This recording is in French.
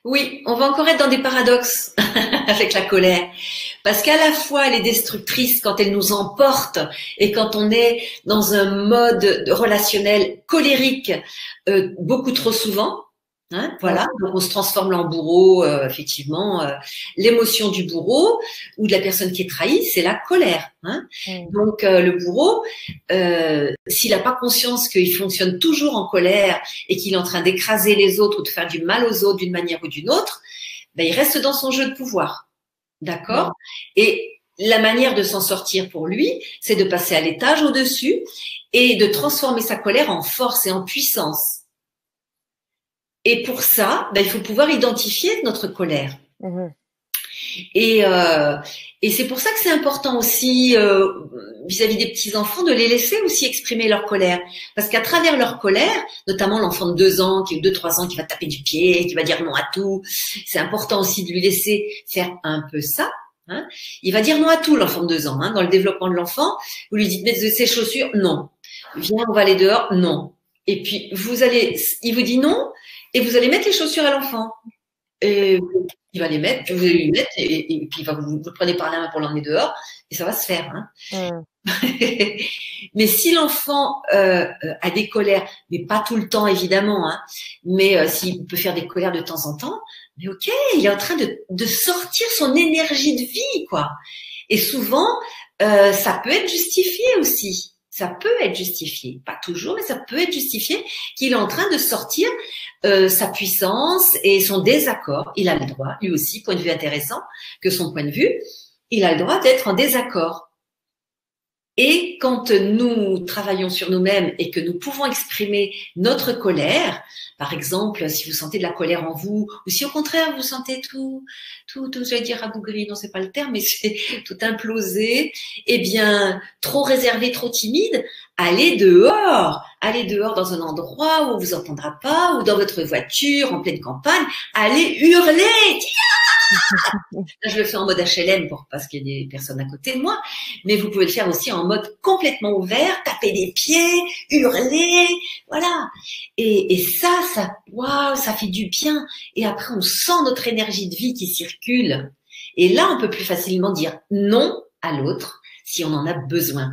Oui, on va encore être dans des paradoxes avec la colère. Parce qu'à la fois, elle est destructrice quand elle nous emporte et quand on est dans un mode relationnel colérique beaucoup trop souvent. Hein, Ouais. voilà, donc on se transforme en bourreau, effectivement. L'émotion du bourreau ou de la personne qui est trahie, c'est la colère. Hein. Mm. Donc le bourreau, s'il n'a pas conscience qu'il fonctionne toujours en colère et qu'il est en train d'écraser les autres ou de faire du mal aux autres d'une manière ou d'une autre, ben, il reste dans son jeu de pouvoir. D'accord? Mm. Et la manière de s'en sortir pour lui, c'est de passer à l'étage au-dessus et de transformer sa colère en force et en puissance. Et pour ça, ben, il faut pouvoir identifier notre colère. Mhm. Et, euh, et c'est pour ça que c'est important aussi vis-à-vis des petits enfants de les laisser aussi exprimer leur colère, parce qu'à travers leur colère, notamment l'enfant de 2 ans, qui 2, 3 ans, qui va taper du pied, qui va dire non à tout, c'est important aussi de lui laisser faire un peu ça. Hein. Il va dire non à tout l'enfant de 2 ans. Hein. Dans le développement de l'enfant, vous lui dites mettre ses chaussures, non. Viens, on va aller dehors, non. Et puis il vous dit non, et vous allez mettre les chaussures à l'enfant. Et il va les mettre, puis vous allez lui mettre, et puis vous le prenez par la main pour l'emmener dehors, et ça va se faire. Hein. Mm. Mais si l'enfant a des colères, mais pas tout le temps évidemment, hein, mais s'il peut faire des colères de temps en temps, mais ok, il est en train de sortir son énergie de vie, quoi. Et souvent, ça peut être justifié aussi. Ça peut être justifié, pas toujours, mais ça peut être justifié qu'il est en train de sortir sa puissance et son désaccord. Il a le droit, lui aussi, point de vue intéressant, que son point de vue, il a le droit d'être en désaccord. Et quand nous travaillons sur nous-mêmes et que nous pouvons exprimer notre colère, par exemple, si vous sentez de la colère en vous, ou si au contraire vous sentez tout, j'allais dire rabougri, non c'est pas le terme, mais c'est tout implosé, eh bien, trop réservé, trop timide, allez dehors dans un endroit où on vous entendra pas, ou dans votre voiture, en pleine campagne, allez hurler, là, je le fais en mode HLM parce qu'il y a des personnes à côté de moi, mais vous pouvez le faire aussi en mode complètement ouvert, taper des pieds, hurler, voilà. Et ça, waouh, ça fait du bien. Et après, on sent notre énergie de vie qui circule. Et là, on peut plus facilement dire non à l'autre si on en a besoin.